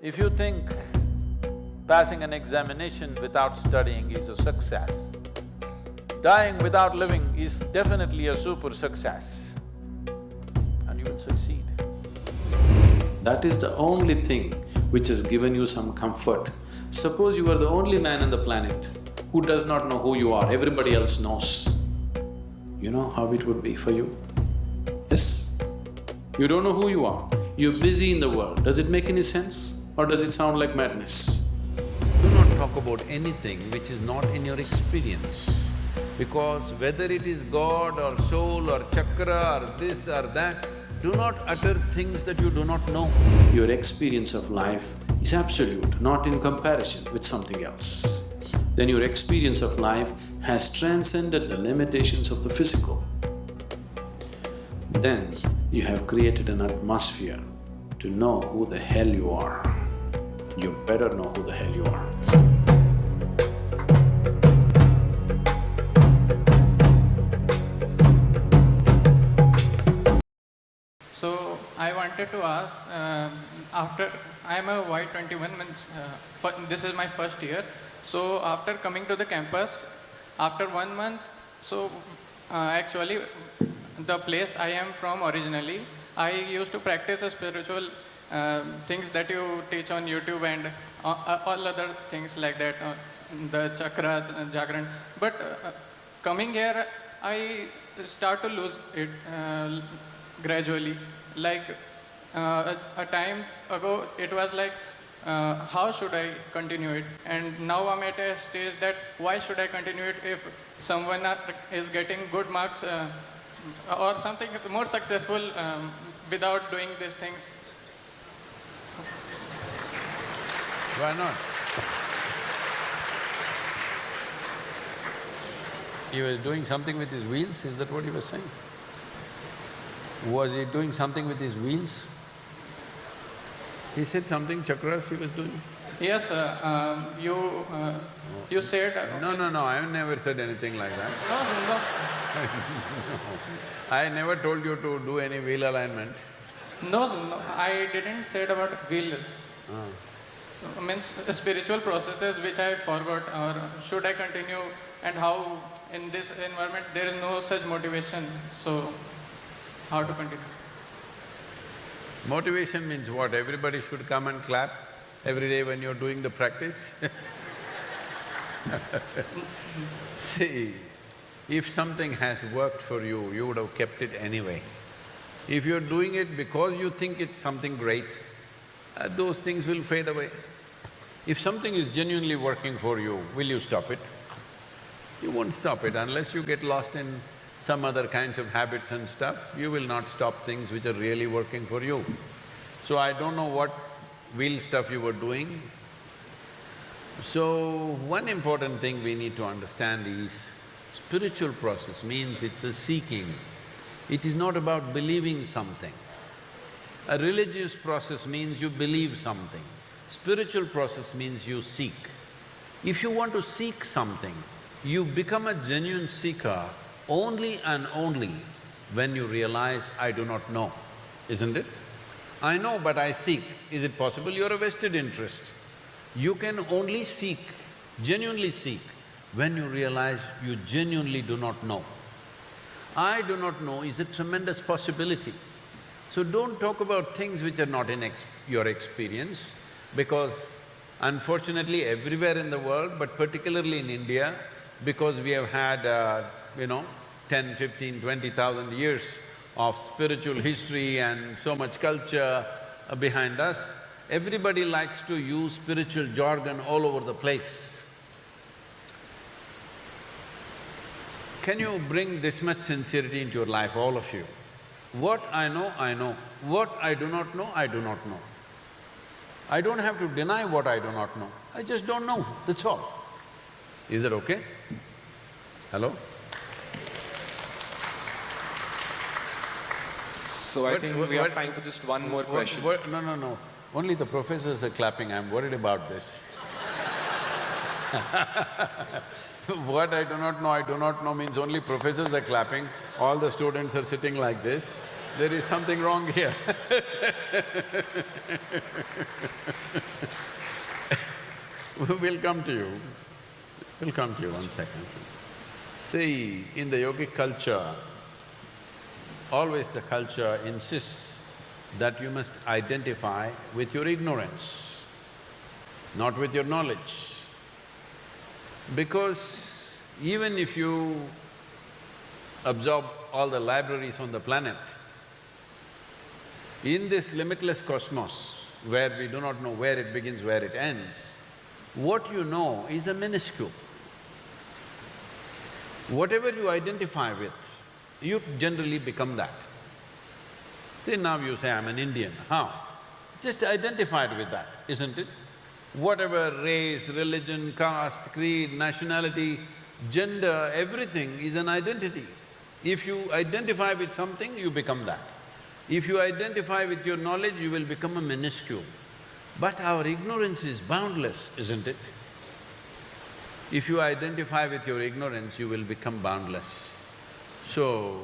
If you think passing an examination without studying is a success, dying without living is definitely a super success, and you will succeed. That is the only thing which has given you some comfort. Suppose you are the only man on the planet who does not know who you are, everybody else knows. You know how it would be for you? Yes? You don't know who you are, you're busy in the world. Does it make any sense or does it sound like madness? Do not talk about anything which is not in your experience, because whether it is God or soul or chakra or this or that, do not utter things that you do not know. Your experience of life is absolute, not in comparison with something else. Then your experience of life has transcended the limitations of the physical. Then you have created an atmosphere to know who the hell you are. You better know who the hell you are. So I wanted to ask, after I am a Y21, means this is my first year. So after coming to the campus, after 1 month, so actually the place I am from originally, I used to practice a spiritual things that you teach on YouTube and all other things like that, the chakras, jagran. But coming here, I start to lose it gradually. Like a time ago, it was like, how should I continue it? And now I'm at a stage that why should I continue it if someone is getting good marks or something more successful without doing these things? Why not? He was doing something with his wheels, is that what he was saying? Was he doing something with his wheels? He said something, chakras he was doing? Yes, you said… No, I have never said anything like that. No, sir, no. No. I never told you to do any wheel alignment. No, sir, no, I didn't say it about wheels. So, means spiritual processes which I forgot, or should I continue, and how in this environment there is no such motivation, so how to continue? Motivation means what? Everybody should come and clap every day when you're doing the practice? See, if something has worked for you, you would have kept it anyway. If you're doing it because you think it's something great, those things will fade away. If something is genuinely working for you, will you stop it? You won't stop it unless you get lost in some other kinds of habits and stuff. You will not stop things which are really working for you. So I don't know what wheel stuff you were doing. So one important thing we need to understand is, spiritual process means it's a seeking. It is not about believing something. A religious process means you believe something. Spiritual process means you seek. If you want to seek something, you become a genuine seeker only and only when you realize, I do not know, isn't it? I know but I seek. Is it possible? You're a vested interest. You can only seek, genuinely seek, when you realize you genuinely do not know. I do not know is a tremendous possibility. So don't talk about things which are not in your experience, because unfortunately everywhere in the world, but particularly in India, because we have had 10, 15, 20,000 years of spiritual history and so much culture behind us, everybody likes to use spiritual jargon all over the place. Can you bring this much sincerity into your life, all of you? What I know, I know. What I do not know, I do not know. I don't have to deny what I do not know, I just don't know, that's all. Is that okay? Hello? So I think we have time for just one more question. No, only the professors are clapping, I'm worried about this. What I do not know means only professors are clapping, all the students are sitting like this. There is something wrong here. We'll come to you. We'll come to you, 1 second. See, in the yogic culture, always the culture insists that you must identify with your ignorance, not with your knowledge. Because even if you absorb all the libraries on the planet, in this limitless cosmos, where we do not know where it begins, where it ends, what you know is a minuscule. Whatever you identify with, you generally become that. See, now you say, I'm an Indian. How? Just identified with that, isn't it? Whatever race, religion, caste, creed, nationality, gender, everything is an identity. If you identify with something, you become that. If you identify with your knowledge, you will become a minuscule. But our ignorance is boundless, isn't it? If you identify with your ignorance, you will become boundless. So,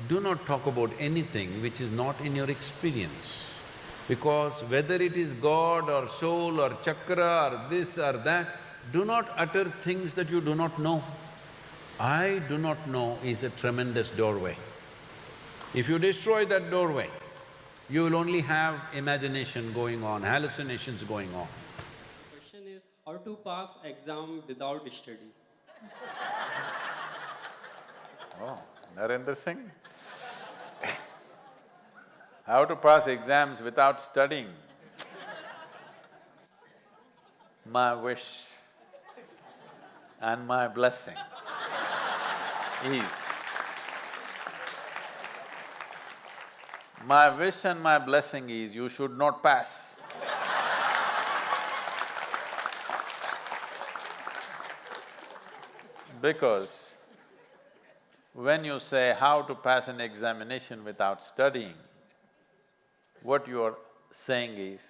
do not talk about anything which is not in your experience. Because whether it is God or soul or chakra or this or that, do not utter things that you do not know. I do not know is a tremendous doorway. If you destroy that doorway, you will only have imagination going on, hallucinations going on. Question is, how to pass exam without study? Oh, Narendra Singh. How to pass exams without studying? My wish and my blessing is… My wish and my blessing is you should not pass. Because when you say how to pass an examination without studying, what you are saying is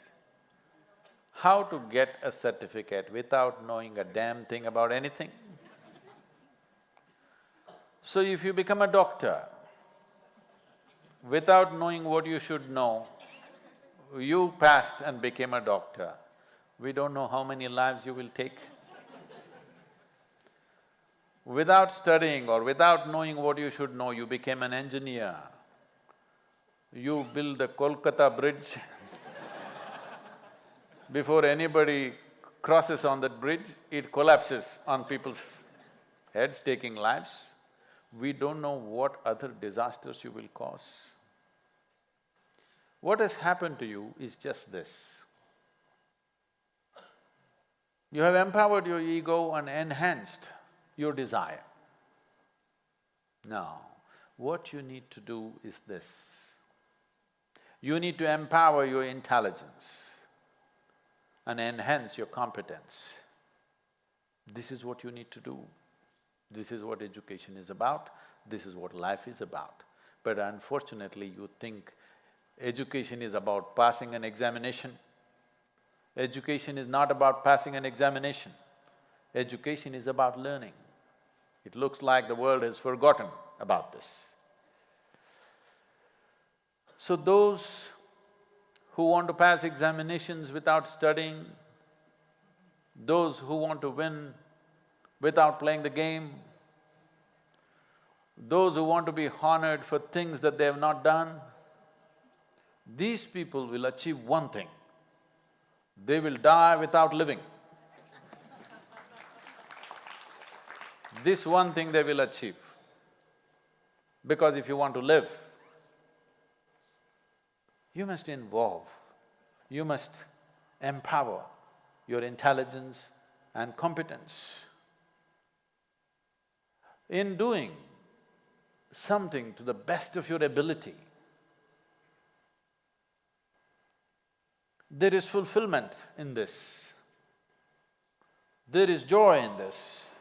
how to get a certificate without knowing a damn thing about anything. So if you become a doctor, without knowing what you should know, you passed and became a doctor, we don't know how many lives you will take. Without studying or without knowing what you should know, you became an engineer. You build the Kolkata bridge. Before anybody crosses on that bridge, it collapses on people's heads, taking lives. We don't know what other disasters you will cause. What has happened to you is just this. You have empowered your ego and enhanced your desire. Now, what you need to do is this. You need to empower your intelligence and enhance your competence. This is what you need to do. This is what education is about, this is what life is about. But unfortunately, you think education is about passing an examination. Education is not about passing an examination. Education is about learning. It looks like the world has forgotten about this. So those who want to pass examinations without studying, those who want to win without playing the game, those who want to be honored for things that they have not done, these people will achieve one thing: they will die without living. This one thing they will achieve. Because if you want to live, you must involve, you must empower your intelligence and competence. In doing something to the best of your ability, there is fulfillment in this, there is joy in this,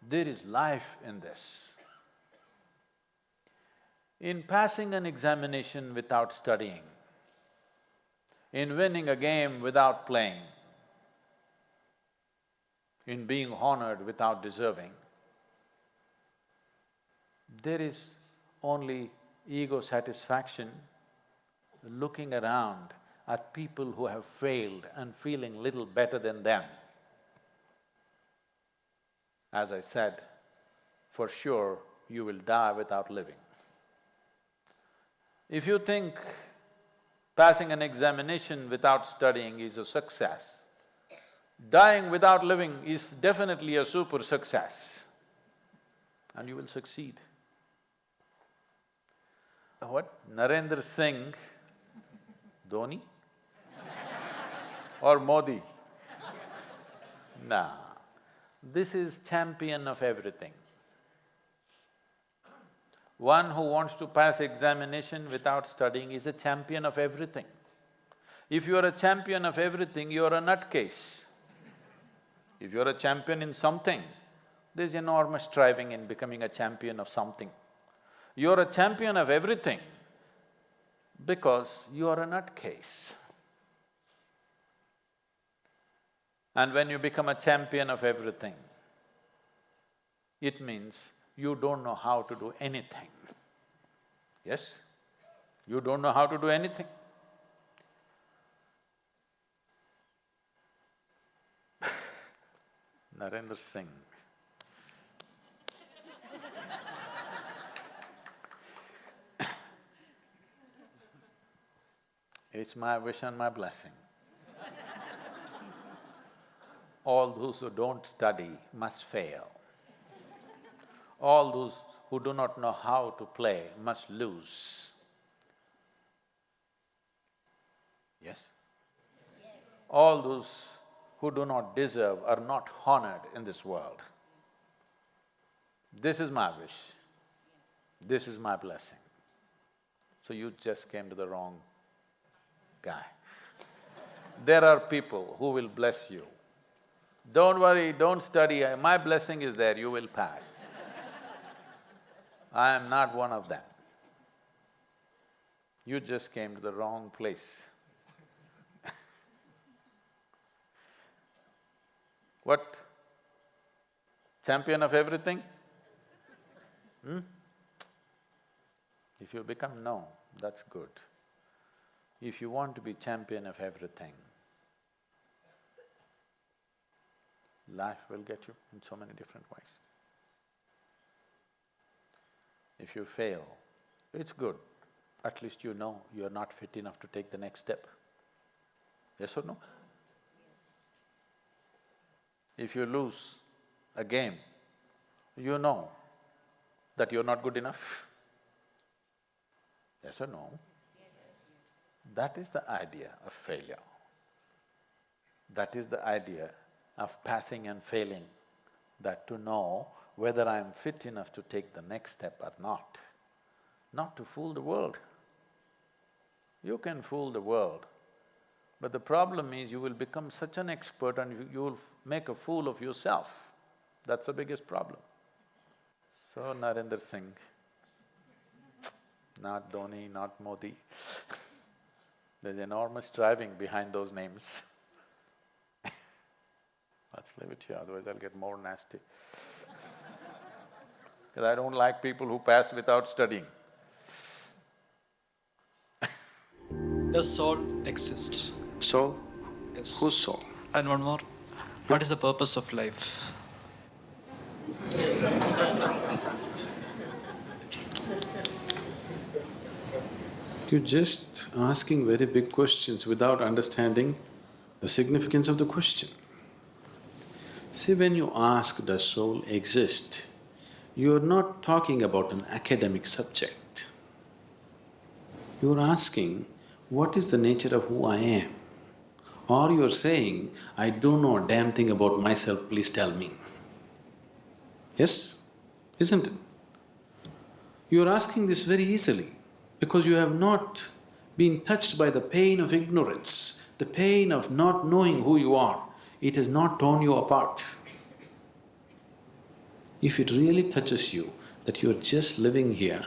there is life in this. In passing an examination without studying, in winning a game without playing, in being honored without deserving, there is only ego satisfaction, looking around at people who have failed and feeling little better than them. As I said, for sure you will die without living. If you think passing an examination without studying is a success, dying without living is definitely a super success, and you will succeed. What? Narendra Singh, Dhoni or Modi? Nah, this is champion of everything. One who wants to pass examination without studying is a champion of everything. If you are a champion of everything, you are a nutcase. If you are a champion in something, there's enormous striving in becoming a champion of something. You are a champion of everything because you are a nutcase. And when you become a champion of everything, it means you don't know how to do anything. Yes? You don't know how to do anything. Narendra Singh. It's my wish and my blessing. All those who don't study must fail. All those who do not know how to play must lose. Yes? All those who do not deserve are not honored in this world. This is my wish. This is my blessing. So you just came to the wrong guy. There are people who will bless you. Don't worry, don't study, my blessing is there, you will pass. I am not one of them. You just came to the wrong place. What? Champion of everything? If you become no, that's good. If you want to be champion of everything, life will get you in so many different ways. If you fail, it's good. At least you know you're not fit enough to take the next step. Yes or no? If you lose a game, you know that you're not good enough. Yes or no? That is the idea of failure. That is the idea of passing and failing, that to know whether I'm fit enough to take the next step or not to fool the world. You can fool the world, but the problem is you will become such an expert and you will make a fool of yourself. That's the biggest problem. So Narendra Singh, not Dhoni, not Modi, there's enormous striving behind those names. Let's leave it here, otherwise I'll get more nasty. Because I don't like people who pass without studying. Does soul exist? Soul? Yes. Whose soul? And one more, what is the purpose of life? You're just asking very big questions without understanding the significance of the question. See, when you ask, does soul exist, you're not talking about an academic subject. You're asking, what is the nature of who I am? Or you're saying, I don't know a damn thing about myself, please tell me. Yes? Isn't it? You're asking this very easily because you have not been touched by the pain of ignorance, the pain of not knowing who you are. It has not torn you apart. If it really touches you that you're just living here,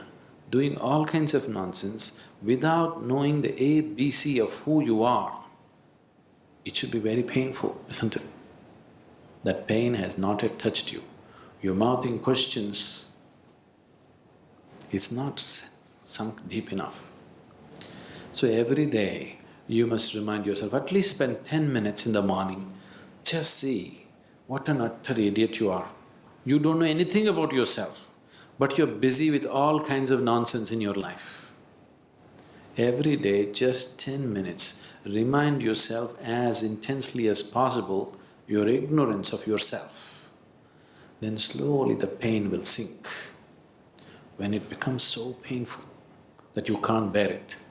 doing all kinds of nonsense without knowing the ABC of who you are, it should be very painful, isn't it? That pain has not yet touched you. You're mouthing questions. It's not sunk deep enough. So every day you must remind yourself, at least spend 10 minutes in the morning, just see what an utter idiot you are. You don't know anything about yourself, but you're busy with all kinds of nonsense in your life. Every day, just 10 minutes, remind yourself as intensely as possible your ignorance of yourself. Then slowly the pain will sink. When it becomes so painful that you can't bear it,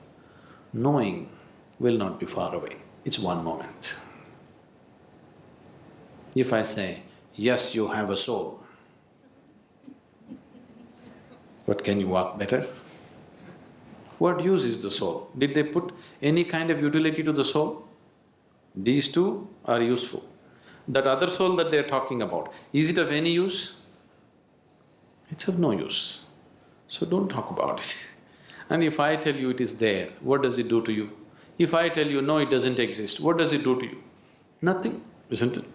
knowing will not be far away, it's one moment. If I say, yes, you have a soul, but can you walk better? What use is the soul? Did they put any kind of utility to the soul? These two are useful. That other soul that they're talking about, is it of any use? It's of no use. So don't talk about it. And if I tell you it is there, what does it do to you? If I tell you, no, it doesn't exist, what does it do to you? Nothing, isn't it?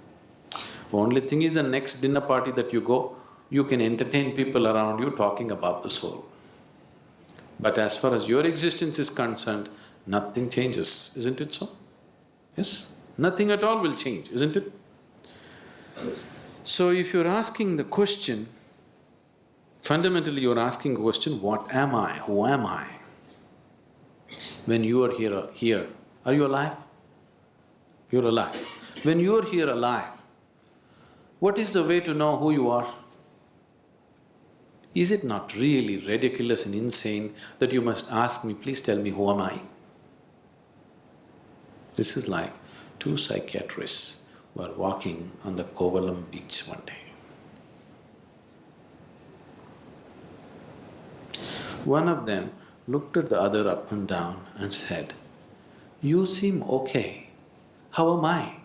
Only thing is, the next dinner party that you go, you can entertain people around you talking about the soul. But as far as your existence is concerned, nothing changes, isn't it so? Yes? Nothing at all will change, isn't it? So if you're asking the question, fundamentally you're asking the question, what am I? Who am I? When you are here, are you alive? You're alive. When you're here alive, what is the way to know who you are? Is it not really ridiculous and insane that you must ask me, please tell me who am I? This is like two psychiatrists were walking on the Kovalam beach one day. One of them looked at the other up and down and said, "You seem okay. How am I?"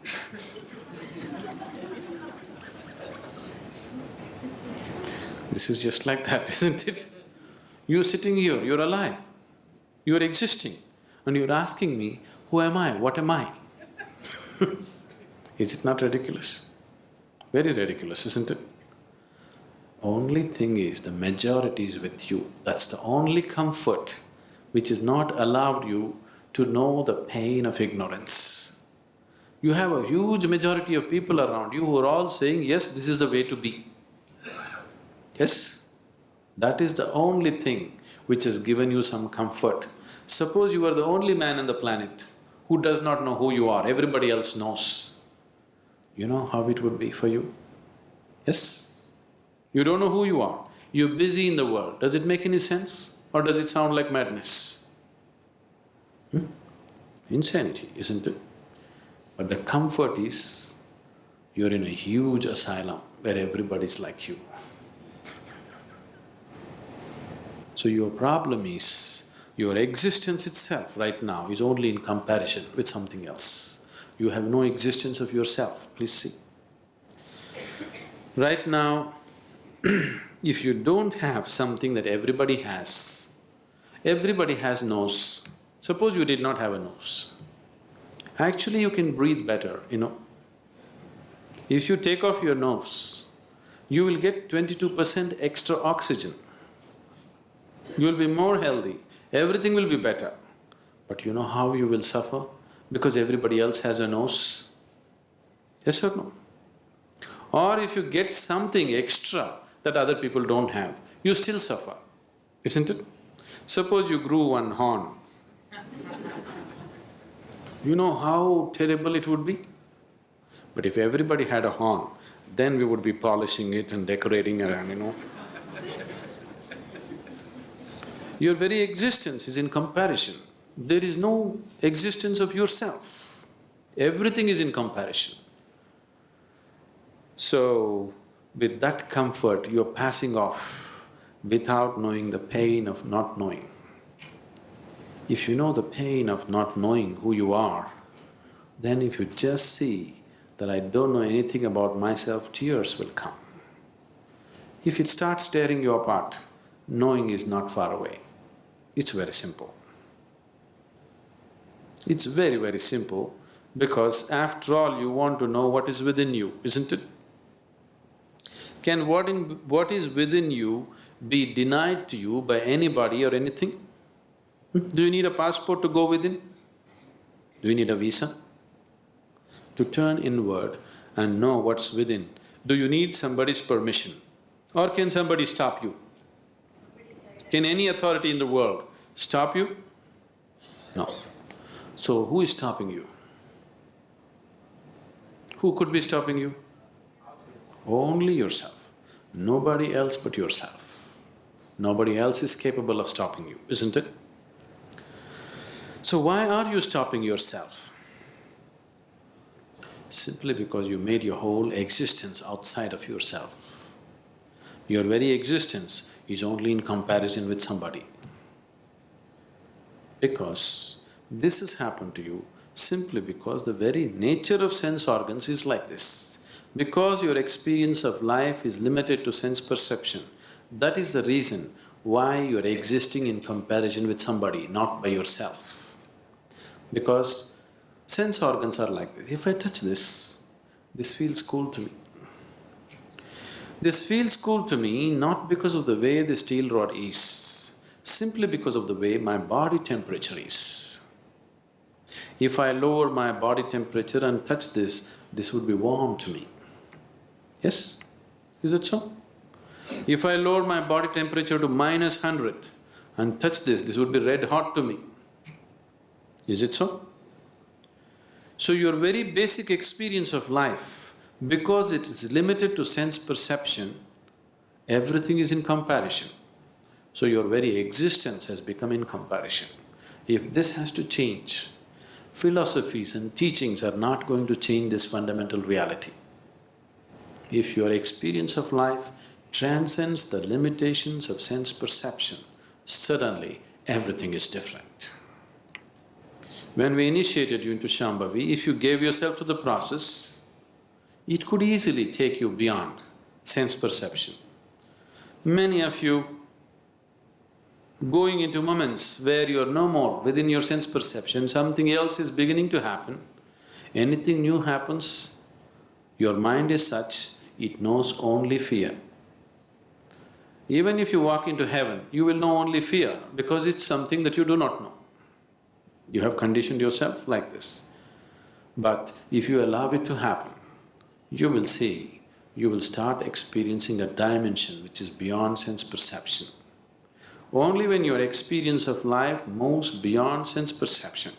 This is just like that, isn't it? You're sitting here, you're alive, you're existing, and you're asking me, who am I, what am I? Is it not ridiculous? Very ridiculous, isn't it? Only thing is, the majority is with you. That's the only comfort which is not allowed you to know the pain of ignorance. You have a huge majority of people around you who are all saying, yes, this is the way to be. Yes? That is the only thing which has given you some comfort. Suppose you are the only man on the planet who does not know who you are, everybody else knows. You know how it would be for you? Yes? You don't know who you are, you're busy in the world. Does it make any sense? Or does it sound like madness? Insanity, isn't it? But the comfort is, you're in a huge asylum where everybody's like you. So your problem is, your existence itself right now is only in comparison with something else. You have no existence of yourself, please see. Right now, if you don't have something that everybody has nose. Suppose you did not have a nose. Actually, you can breathe better, you know. If you take off your nose, you will get 22% extra oxygen. You will be more healthy, everything will be better. But you know how you will suffer? Because everybody else has a nose? Yes or no? Or if you get something extra that other people don't have, you still suffer, isn't it? Suppose you grew one horn. You know how terrible it would be? But if everybody had a horn, then we would be polishing it and decorating around, you know. Your very existence is in comparison. There is no existence of yourself. Everything is in comparison. So, with that comfort, you're passing off without knowing the pain of not knowing. If you know the pain of not knowing who you are, then if you just see that I don't know anything about myself, tears will come. If it starts tearing you apart, knowing is not far away. It's very simple. It's very, very simple because after all you want to know what is within you, isn't it? Can what is within you be denied to you by anybody or anything? Do you need a passport to go within? Do you need a visa? To turn inward and know what's within, do you need somebody's permission? Or can somebody stop you? Can any authority in the world stop you? No. So who is stopping you? Who could be stopping you? Only yourself. Nobody else but yourself. Nobody else is capable of stopping you, isn't it? So why are you stopping yourself? Simply because you made your whole existence outside of yourself. Your very existence is only in comparison with somebody. Because this has happened to you simply because the very nature of sense organs is like this. Because your experience of life is limited to sense perception, that is the reason why you're existing in comparison with somebody, not by yourself. Because sense organs are like this. If I touch this feels cool to me. This feels cool to me not because of the way the steel rod is, simply because of the way my body temperature is. If I lower my body temperature and touch this would be warm to me. Yes? Is it so? If I lower my body temperature to -100 and touch this would be red hot to me. Is it so? So your very basic experience of life, because it is limited to sense perception, everything is in comparison. So your very existence has become in comparison. If this has to change, philosophies and teachings are not going to change this fundamental reality. If your experience of life transcends the limitations of sense perception, suddenly everything is different. When we initiated you into Shambhavi, if you gave yourself to the process, it could easily take you beyond sense perception. Many of you going into moments where you're no more within your sense perception, something else is beginning to happen. Anything new happens, your mind is such, it knows only fear. Even if you walk into heaven, you will know only fear because it's something that you do not know. You have conditioned yourself like this. But if you allow it to happen, you will see, you will start experiencing a dimension which is beyond sense perception. Only when your experience of life moves beyond sense perception,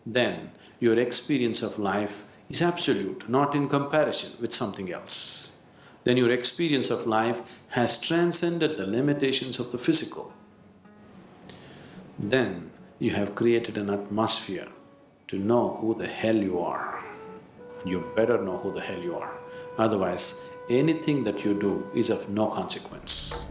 then your experience of life is absolute, not in comparison with something else. Then your experience of life has transcended the limitations of the physical. Then you have created an atmosphere to know who the hell you are. You better know who the hell you are. Otherwise, anything that you do is of no consequence.